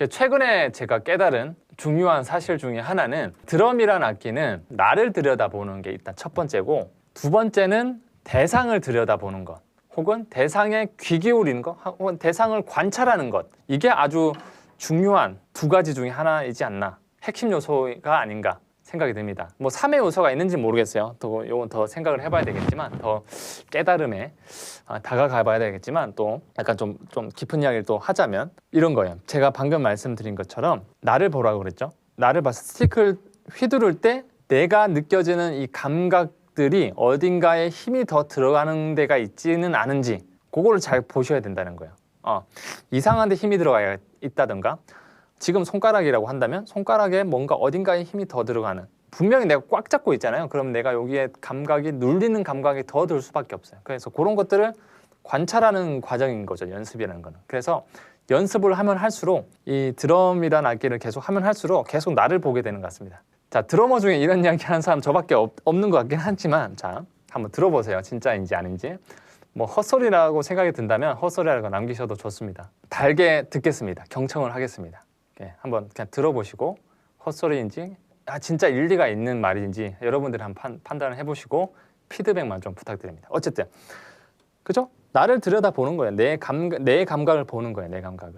최근에 제가 깨달은 중요한 사실 중에 하나는 드럼이란 악기는 나를 들여다보는 게 일단 첫 번째고, 두 번째는 대상을 들여다보는 것, 혹은 대상에 귀 기울이는 것, 혹은 대상을 관찰하는 것, 이게 아주 중요한 두 가지 중에 하나이지 않나, 핵심 요소가 아닌가 생각이 듭니다. 뭐 3의 요소가 있는지 모르겠어요. 또 이건 더 생각을 해봐야 되겠지만, 더 깨달음에 다가가 봐야 되겠지만, 또 약간 좀 깊은 이야기를 또 하자면 이런 거예요. 제가 방금 말씀드린 것처럼 나를 보라고 그랬죠. 나를 봐서 스틱을 휘두를 때 내가 느껴지는 이 감각들이 어딘가에 힘이 더 들어가는 데가 있지는 않은지, 그거를 잘 보셔야 된다는 거예요. 이상한 데 힘이 들어가 있다든가, 지금 손가락이라고 한다면 손가락에 뭔가 어딘가에 힘이 더 들어가는, 분명히 내가 꽉 잡고 있잖아요. 그럼 내가 여기에 감각이 눌리는 감각이 더 들 수밖에 없어요. 그래서 그런 것들을 관찰하는 과정인 거죠, 연습이라는 거는. 그래서 연습을 하면 할수록, 이 드럼이라는 악기를 계속 하면 할수록 계속 나를 보게 되는 것 같습니다. 자, 드러머 중에 이런 이야기 하는 사람 저밖에 없는 것 같긴 하지만, 자, 한번 들어보세요. 진짜인지 아닌지. 뭐 헛소리라고 생각이 든다면 헛소리라고 남기셔도 좋습니다. 달게 듣겠습니다. 경청을 하겠습니다. 한번 그냥 들어보시고, 헛소리인지 진짜 일리가 있는 말인지 여러분들이 한번 판단을 해보시고 피드백만 좀 부탁드립니다. 어쨌든 그죠? 나를 들여다보는 거예요. 내 감각을 보는 거예요. 내 감각을.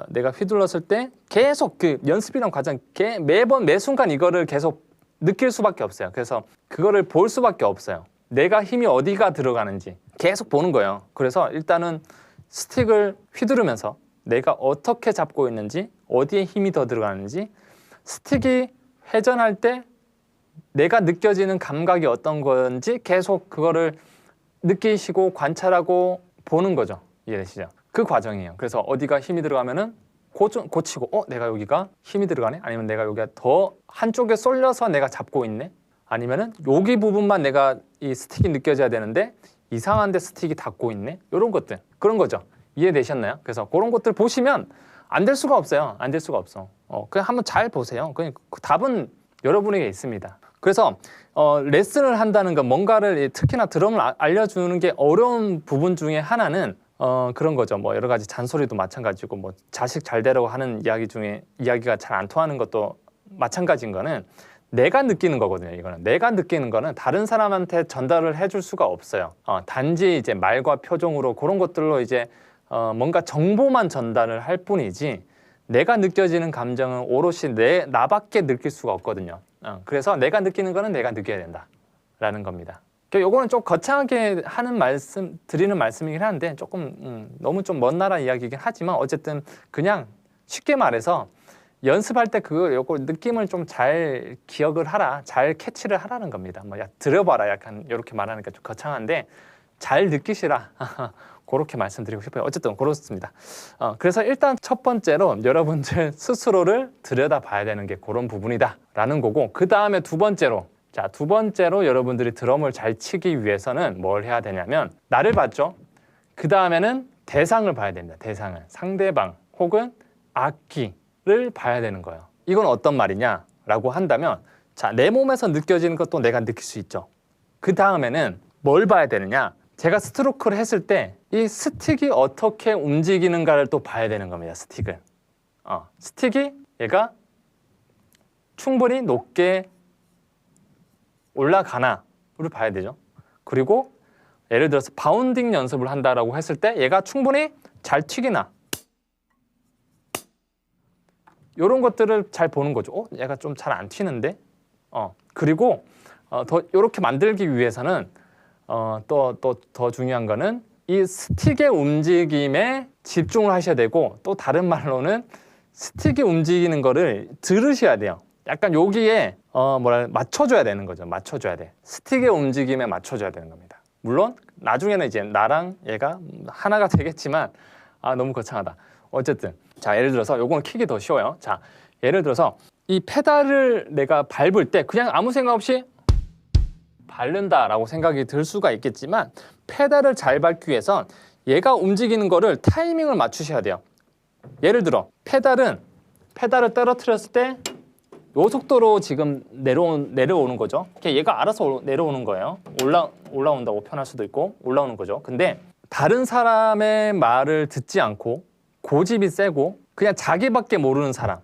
내가 휘둘렀을 때 계속 그 연습이란 과정, 매번 매 순간 이거를 계속 느낄 수밖에 없어요. 그래서 그거를 볼 수밖에 없어요. 내가 힘이 어디가 들어가는지 계속 보는 거예요. 그래서 일단은 스틱을 휘두르면서 내가 어떻게 잡고 있는지, 어디에 힘이 더 들어가는지, 스틱이 회전할 때 내가 느껴지는 감각이 어떤 건지 계속 그거를 느끼시고 관찰하고 보는 거죠. 이해되시죠? 그 과정이에요. 그래서 어디가 힘이 들어가면은 고치고, 내가 여기가 힘이 들어가네? 아니면 내가 여기가 더 한쪽에 쏠려서 내가 잡고 있네? 아니면은 여기 부분만 내가 이 스틱이 느껴져야 되는데 이상한데 스틱이 닿고 있네? 이런 것들, 그런 거죠. 이해되셨나요? 그래서 그런 것들 보시면 안 될 수가 없어요. 안 될 수가 없어. 그냥 한번 잘 보세요. 그냥 그 답은 여러분에게 있습니다. 그래서 레슨을 한다는 건, 뭔가를 특히나 드럼을 알려주는 게 어려운 부분 중에 하나는 그런 거죠. 뭐 여러 가지 잔소리도 마찬가지고, 뭐 자식 잘 되라고 하는 이야기 중에 이야기가 잘 안 통하는 것도 마찬가지인 거는 내가 느끼는 거거든요. 이거는 내가 느끼는 거는 다른 사람한테 전달을 해줄 수가 없어요. 단지 이제 말과 표정으로 그런 것들로 이제 뭔가 정보만 전달을 할 뿐이지, 내가 느껴지는 감정은 오롯이 나밖에 느낄 수가 없거든요. 그래서 내가 느끼는 거는 내가 느껴야 된다라는 겁니다. 요거는 좀 거창하게 드리는 말씀이긴 한데, 조금 너무 좀 먼 나라 이야기이긴 하지만, 어쨌든 그냥 쉽게 말해서 연습할 때 요거 느낌을 좀 잘 기억을 하라, 잘 캐치를 하라는 겁니다. 뭐 들어봐라, 약간 이렇게 말하니까 좀 거창한데 잘 느끼시라. 그렇게 말씀드리고 싶어요. 어쨌든 그렇습니다. 그래서 일단 첫 번째로 여러분들 스스로를 들여다봐야 되는 게 그런 부분이다 라는 거고, 그 다음에 두 번째로 여러분들이 드럼을 잘 치기 위해서는 뭘 해야 되냐면, 나를 봤죠? 그 다음에는 대상을 봐야 됩니다. 대상을. 상대방 혹은 악기를 봐야 되는 거예요. 이건 어떤 말이냐 라고 한다면, 자, 내 몸에서 느껴지는 것도 내가 느낄 수 있죠. 그 다음에는 뭘 봐야 되느냐, 제가 스트로크를 했을 때 이 스틱이 어떻게 움직이는가를 또 봐야 되는 겁니다. 스틱을. 스틱이 얘가 충분히 높게 올라가나를 봐야 되죠. 그리고 예를 들어서 바운딩 연습을 한다라고 했을 때 얘가 충분히 잘 튀기나, 이런 것들을 잘 보는 거죠. 얘가 좀 잘 안 튀는데. 그리고 더 이렇게 만들기 위해서는 또 더 중요한 거는 이 스틱의 움직임에 집중을 하셔야 되고, 또 다른 말로는 스틱이 움직이는 거를 들으셔야 돼요. 약간 여기에 맞춰줘야 되는 거죠. 맞춰줘야 돼. 스틱의 움직임에 맞춰줘야 되는 겁니다. 물론 나중에는 이제 나랑 얘가 하나가 되겠지만, 너무 거창하다. 어쨌든 자, 예를 들어서 요거는 킥이 더 쉬워요. 자, 예를 들어서 이 페달을 내가 밟을 때 그냥 아무 생각 없이 밟는다라고 생각이 들 수가 있겠지만, 페달을 잘 밟기 위해선 얘가 움직이는 거를 타이밍을 맞추셔야 돼요. 예를 들어 페달을 떨어뜨렸을 때 요 속도로 지금 내려오는 거죠. 얘가 알아서 내려오는 거예요. 올라온다고 표현할 수도 있고 올라오는 거죠. 근데 다른 사람의 말을 듣지 않고 고집이 세고 그냥 자기밖에 모르는 사람.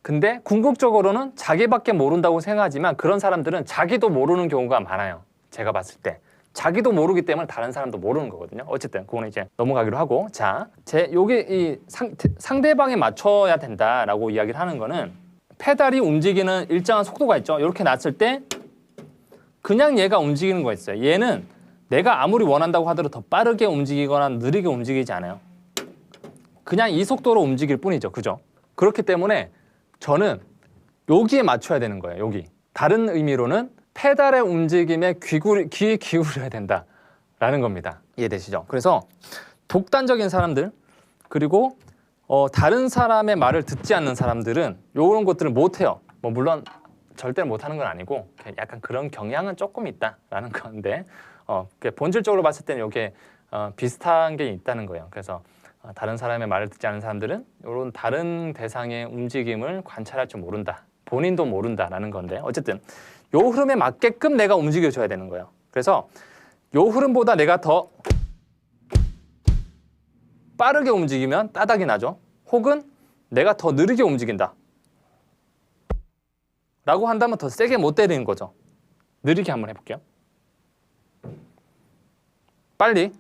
근데 궁극적으로는 자기밖에 모른다고 생각하지만 그런 사람들은 자기도 모르는 경우가 많아요. 제가 봤을 때. 자기도 모르기 때문에 다른 사람도 모르는 거거든요. 어쨌든 그거는 이제 넘어가기로 하고, 자, 요게 이 상대방에 맞춰야 된다라고 이야기를 하는 거는 페달이 움직이는 일정한 속도가 있죠. 이렇게 놨을 때 그냥 얘가 움직이는 거 있어요. 얘는 내가 아무리 원한다고 하더라도 더 빠르게 움직이거나 느리게 움직이지 않아요. 그냥 이 속도로 움직일 뿐이죠. 그죠? 그렇기 때문에 저는 여기에 맞춰야 되는 거예요. 여기. 다른 의미로는 페달의 움직임에 귀 기울여야 된다라는 겁니다. 이해되시죠? 그래서 독단적인 사람들, 그리고 다른 사람의 말을 듣지 않는 사람들은 이런 것들을 못해요. 뭐 물론 절대로 못하는 건 아니고 약간 그런 경향은 조금 있다라는 건데 본질적으로 봤을 때는 이게 비슷한 게 있다는 거예요. 그래서 다른 사람의 말을 듣지 않는 사람들은 이런 다른 대상의 움직임을 관찰할 줄 모른다. 본인도 모른다라는 건데 어쨌든 요 흐름에 맞게끔 내가 움직여줘야 되는 거예요. 그래서 요 흐름보다 내가 더 빠르게 움직이면 따닥이 나죠. 혹은 내가 더 느리게 움직인다 라고 한다면 더 세게 못 때리는 거죠. 느리게 한번 해볼게요. 빨리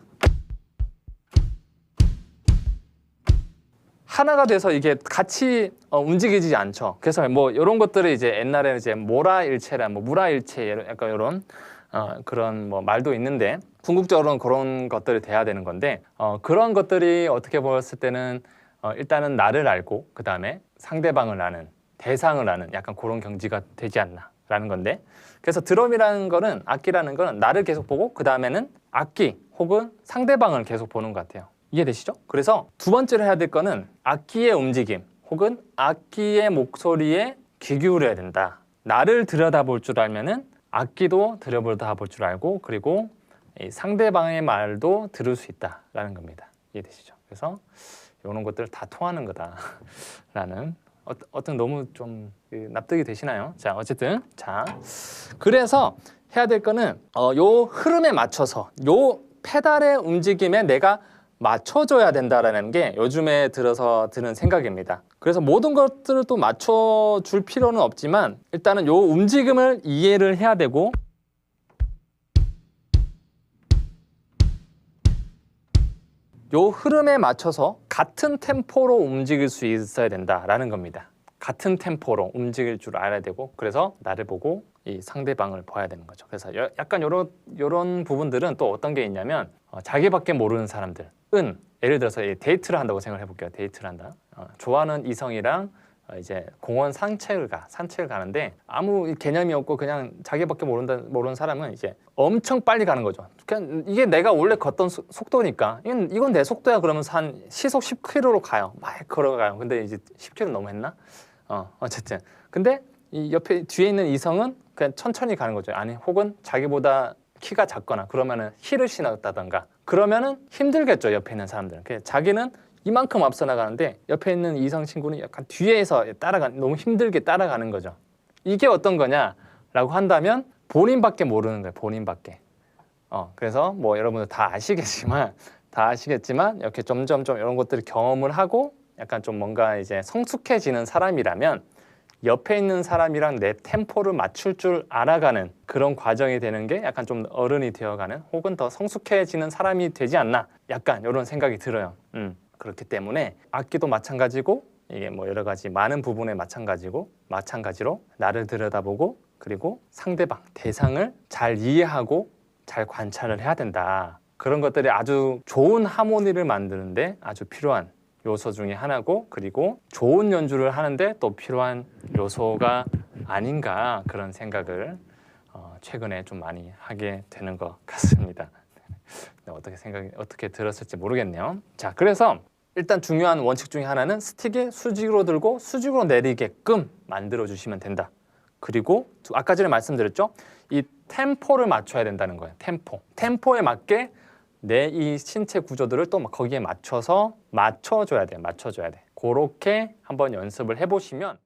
하나가 돼서 이게 같이 움직이지 않죠. 그래서 뭐 이런 것들을 이제 옛날에는 이제 모라일체라, 뭐 무라일체, 약간 이런 그런 뭐 말도 있는데 궁극적으로는 그런 것들이 돼야 되는 건데 그런 것들이 어떻게 보였을 때는 일단은 나를 알고 그 다음에 상대방을 아는, 대상을 아는 약간 그런 경지가 되지 않나라는 건데, 그래서 드럼이라는 거는, 악기라는 거는 나를 계속 보고 그 다음에는 악기 혹은 상대방을 계속 보는 것 같아요. 이해되시죠? 그래서 두 번째로 해야 될 거는 악기의 움직임 혹은 악기의 목소리에 귀 기울여야 된다. 나를 들여다볼 줄 알면은 악기도 들여다볼 줄 알고 그리고 이 상대방의 말도 들을 수 있다라는 겁니다. 이해되시죠? 그래서 이런 것들 다 통하는 거다라는 어떤 너무 좀 납득이 되시나요? 자, 어쨌든 자, 그래서 해야 될 거는 요 흐름에 맞춰서 요 페달의 움직임에 내가 맞춰줘야 된다라는 게 요즘에 들어서 드는 생각입니다. 그래서 모든 것들을 또 맞춰줄 필요는 없지만 일단은 요 움직임을 이해를 해야 되고 요 흐름에 맞춰서 같은 템포로 움직일 수 있어야 된다라는 겁니다. 같은 템포로 움직일 줄 알아야 되고 그래서 나를 보고 이 상대방을 봐야 되는 거죠. 그래서 약간 요런 부분들은 또 어떤 게 있냐면 자기밖에 모르는 사람들은 예를 들어서 데이트를 한다고 생각을 해볼게요. 데이트를 한다. 좋아하는 이성이랑 이제 공원 산책을 가는데 아무 개념이 없고 그냥 자기밖에 모르는 사람은 이제 엄청 빨리 가는 거죠. 그냥 이게 내가 원래 걷던 속도니까 이건 내 속도야 그러면서 한 시속 10km로 가요. 막 걸어가요. 근데 이제 10km 너무 했나? 어쨌든 근데 이 옆에 뒤에 있는 이성은 그냥 천천히 가는 거죠. 아니 혹은 자기보다 키가 작거나 그러면은 힐을 신었다던가 그러면은 힘들겠죠. 옆에 있는 사람들은. 자기는 이만큼 앞서 나가는데 옆에 있는 이성 친구는 약간 뒤에서 너무 힘들게 따라가는 거죠. 이게 어떤 거냐라고 한다면 본인밖에 모르는 거예요. 본인밖에. 그래서 뭐 여러분들 다 아시겠지만 이렇게 점점 이런 것들을 경험을 하고 약간 좀 뭔가 이제 성숙해지는 사람이라면 옆에 있는 사람이랑 내 템포를 맞출 줄 알아가는 그런 과정이 되는 게 약간 좀 어른이 되어가는 혹은 더 성숙해지는 사람이 되지 않나 약간 이런 생각이 들어요. 그렇기 때문에 악기도 마찬가지고 이게 뭐 여러 가지 많은 부분에 마찬가지로 나를 들여다보고 그리고 상대방 대상을 잘 이해하고 잘 관찰을 해야 된다. 그런 것들이 아주 좋은 하모니를 만드는데 아주 필요한 요소 중에 하나고 그리고 좋은 연주를 하는데 또 필요한 요소가 아닌가 그런 생각을 최근에 좀 많이 하게 되는 것 같습니다. 어떻게 들었을지 모르겠네요. 자, 그래서 일단 중요한 원칙 중에 하나는 스틱이 수직으로 들고 수직으로 내리게끔 만들어 주시면 된다. 그리고 아까 전에 말씀드렸죠? 이 템포를 맞춰야 된다는 거예요. 템포에 맞게 내 이 신체 구조들을 또 거기에 맞춰줘야 돼. 그렇게 한번 연습을 해보시면